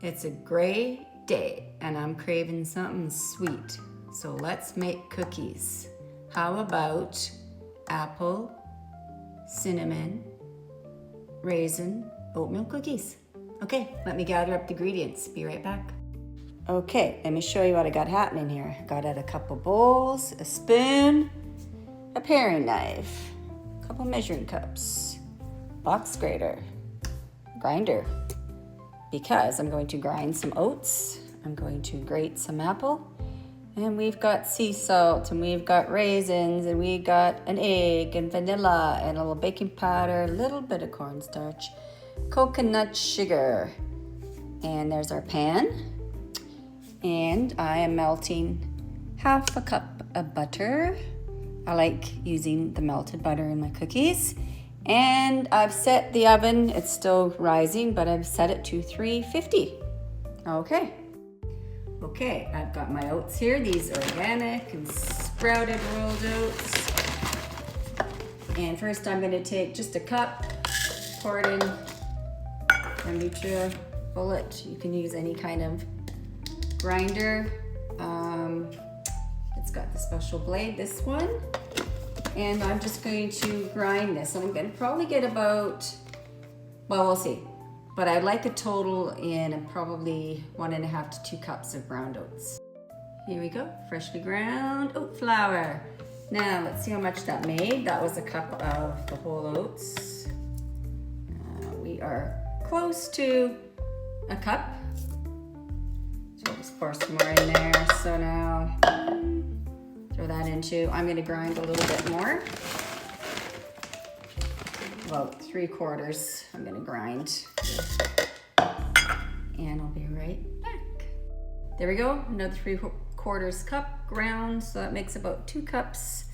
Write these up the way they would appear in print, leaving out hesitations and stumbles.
It's a gray day and I'm craving something sweet. So let's make cookies. How about apple, cinnamon, raisin, oatmeal cookies? Okay, let me gather up the ingredients. Be right back. Okay, let me show you what I got happening here. I got out a couple bowls, a spoon, a paring knife, a couple measuring cups, box grater, grinder, because I'm going to grind some oats, I'm going to grate some apple, and we've got sea salt, and we've got raisins, and we got an egg, and vanilla, and a little baking powder, a little bit of cornstarch, coconut sugar, and there's our pan. And I am melting half a cup of butter. I like using the melted butter in my cookies. And I've set the oven, it's still rising, but I've set it to 350. Okay, I've got my oats here. These are organic and sprouted rolled oats. And first I'm gonna take just a cup, pour it in a NutriBullet. You can use any kind of grinder. It's got the special blade, this one. And I'm just going to grind this. And I'm gonna probably get about, well, we'll see. But I'd like a total in probably 1.5 to 2 cups of ground oats. Here we go, freshly ground oat flour. Now let's see how much that made. That was a cup of the whole oats. We are close to a cup. So we'll just pour some more in there. So now, throw that into, I'm gonna grind a little bit more. About 3/4 I'm gonna grind. And I'll be right back. There we go, another 3/4 cup ground. So that makes about 2 cups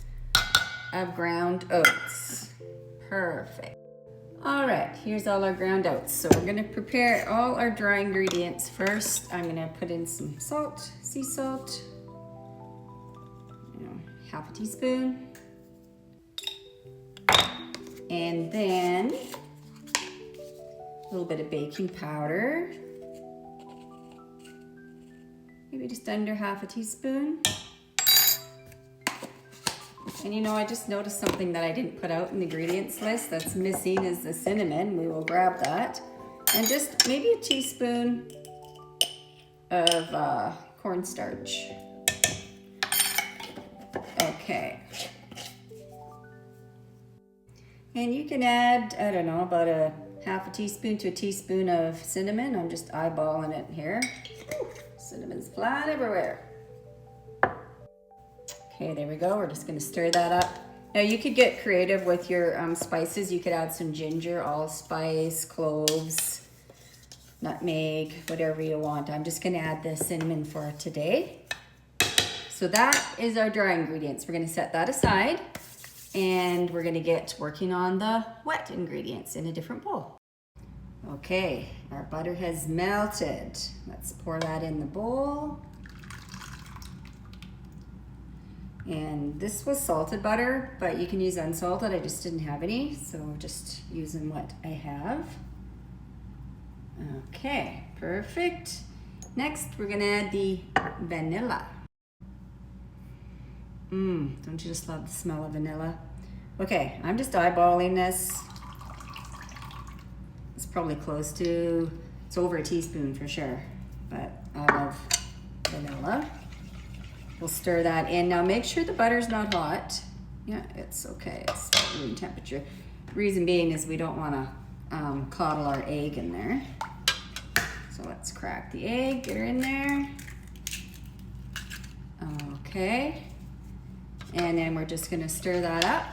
of ground oats. Perfect. All right, here's all our ground oats. So we're gonna prepare all our dry ingredients first. I'm gonna put in some salt, sea salt, half a teaspoon. And then a little bit of baking powder. Maybe just under half a teaspoon. And I just noticed something that I didn't put out in the ingredients list that's missing is the cinnamon. We will grab that. And just maybe a teaspoon of cornstarch. Okay. And you can add, I don't know, about a half a teaspoon to a teaspoon of cinnamon. I'm just eyeballing it here. Ooh, cinnamon's flying everywhere. Okay, there we go. We're just gonna stir that up. Now you could get creative with your spices. You could add some ginger, allspice, cloves, nutmeg, whatever you want. I'm just gonna add the cinnamon for today. So that is our dry ingredients. We're gonna set that aside and we're gonna get working on the wet ingredients in a different bowl. Okay, our butter has melted. Let's pour that in the bowl. And this was salted butter, but you can use unsalted. I just didn't have any, so just using what I have. Okay, perfect. Next, we're gonna add the vanilla. Don't you just love the smell of vanilla? Okay, I'm just eyeballing this. It's probably close to, it's over a teaspoon for sure, but I love vanilla. We'll stir that in. Now make sure the butter's not hot. Yeah, it's okay, it's room temperature. Reason being is we don't wanna coddle our egg in there. So let's crack the egg, get her in there. Okay. And then we're just gonna stir that up.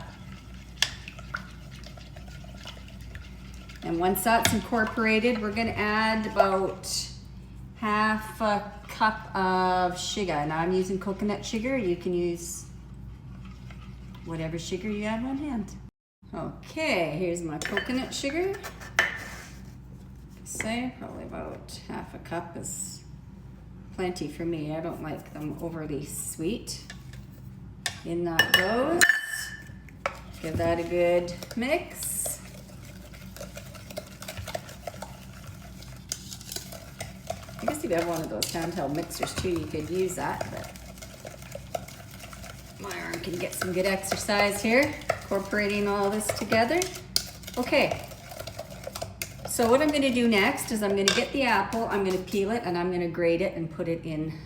And once that's incorporated, we're gonna add about half a cup of sugar. Now I'm using coconut sugar. You can use whatever sugar you have on hand. Okay, here's my coconut sugar. Say probably about half a cup is plenty for me. I don't like them overly sweet. In that goes. Give that a good mix. I guess if you have one of those handheld mixers too, you could use that, but my arm can get some good exercise here, incorporating all this together. Okay, so what I'm gonna do next is I'm gonna get the apple, I'm gonna peel it, and I'm gonna grate it and put it in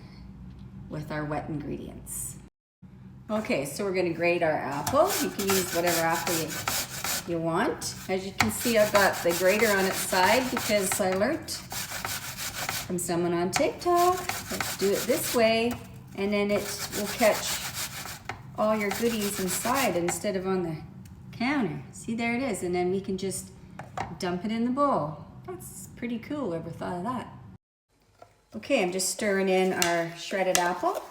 with our wet ingredients. Okay, so we're gonna grate our apple. You can use whatever apple you want. As you can see, I've got the grater on its side because I learned from someone on TikTok. Let's do it this way, and then it will catch all your goodies inside instead of on the counter. See, there it is, and then we can just dump it in the bowl. That's pretty cool, ever thought of that? Okay, I'm just stirring in our shredded apple.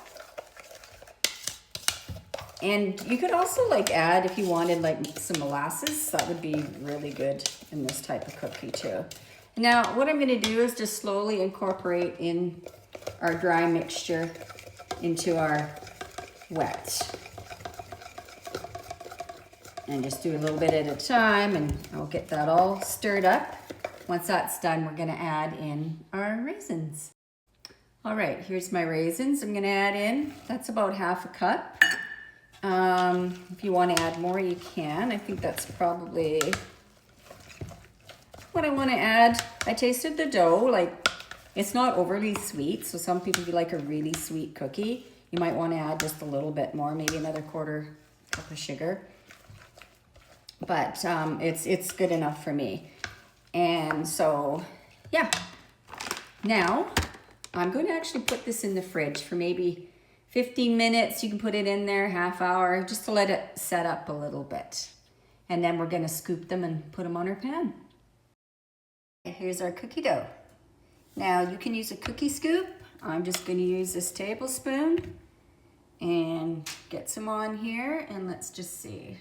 And you could also like add, if you wanted, like some molasses. That would be really good in this type of cookie too. Now, what I'm gonna do is just slowly incorporate in our dry mixture into our wet. And just do a little bit at a time, and I'll get that all stirred up. Once that's done, we're gonna add in our raisins. All right, here's my raisins. I'm gonna add in, that's about half a cup. If you want to add more, you can. I think that's probably what I want to add. I tasted the dough, like it's not overly sweet. So some people, if you like a really sweet cookie, you might want to add just a little bit more, maybe another quarter cup of sugar. But it's good enough for me. And so, yeah. Now, I'm going to actually put this in the fridge for maybe 15 minutes. You can put it in there, half hour, just to let it set up a little bit. And then we're gonna scoop them and put them on our pan. Here's our cookie dough. Now you can use a cookie scoop. I'm just gonna use this tablespoon and get some on here, and let's just see.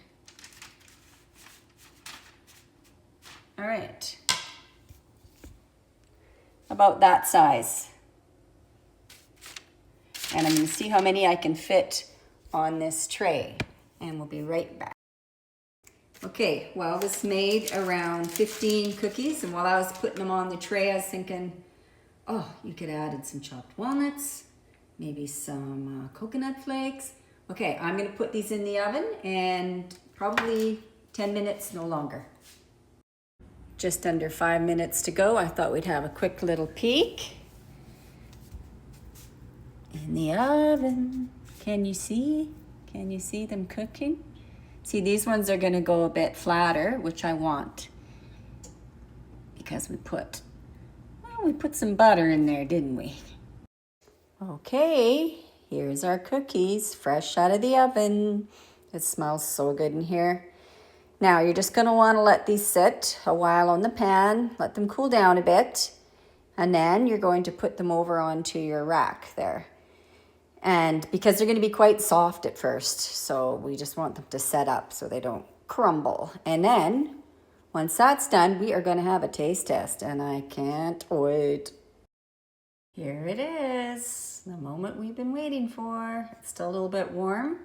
All right, about that size. And I'm gonna see how many I can fit on this tray, and we'll be right back. Okay, well, this made around 15 cookies, and while I was putting them on the tray, I was thinking, oh, you could add in some chopped walnuts, maybe some coconut flakes. Okay, I'm gonna put these in the oven, and probably 10 minutes, no longer. Just under 5 minutes to go. I thought we'd have a quick little peek. In the oven. Can you see? Can you see them cooking? See, these ones are gonna go a bit flatter, which I want. Because we put some butter in there, didn't we? Okay, here's our cookies, fresh out of the oven. It smells so good in here. Now, you're just gonna wanna let these sit a while on the pan, let them cool down a bit, and then you're going to put them over onto your rack there. And because they're going to be quite soft at first, so we just want them to set up so they don't crumble. And then, once that's done, we are going to have a taste test, and I can't wait. Here it is, the moment we've been waiting for. It's still a little bit warm,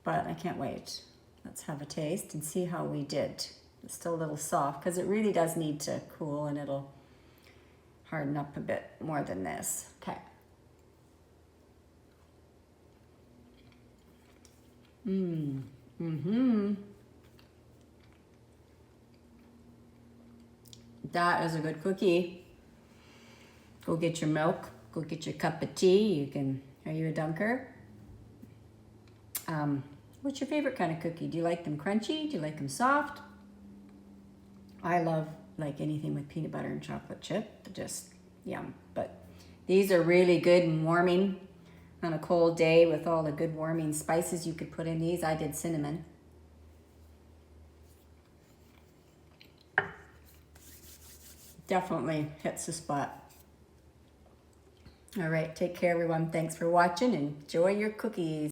but I can't wait. Let's have a taste and see how we did. It's still a little soft because it really does need to cool, and it'll harden up a bit more than this. Okay. That is a good cookie. Go get your milk. Go get your cup of tea. Are you a dunker? What's your favorite kind of cookie? Do you like them crunchy? Do you like them soft? I love like anything with peanut butter and chocolate chip. Just yum. But these are really good and warming. On a cold day with all the good warming spices you could put in these. I did cinnamon. Definitely hits the spot. All right, take care everyone. Thanks for watching. Enjoy your cookies.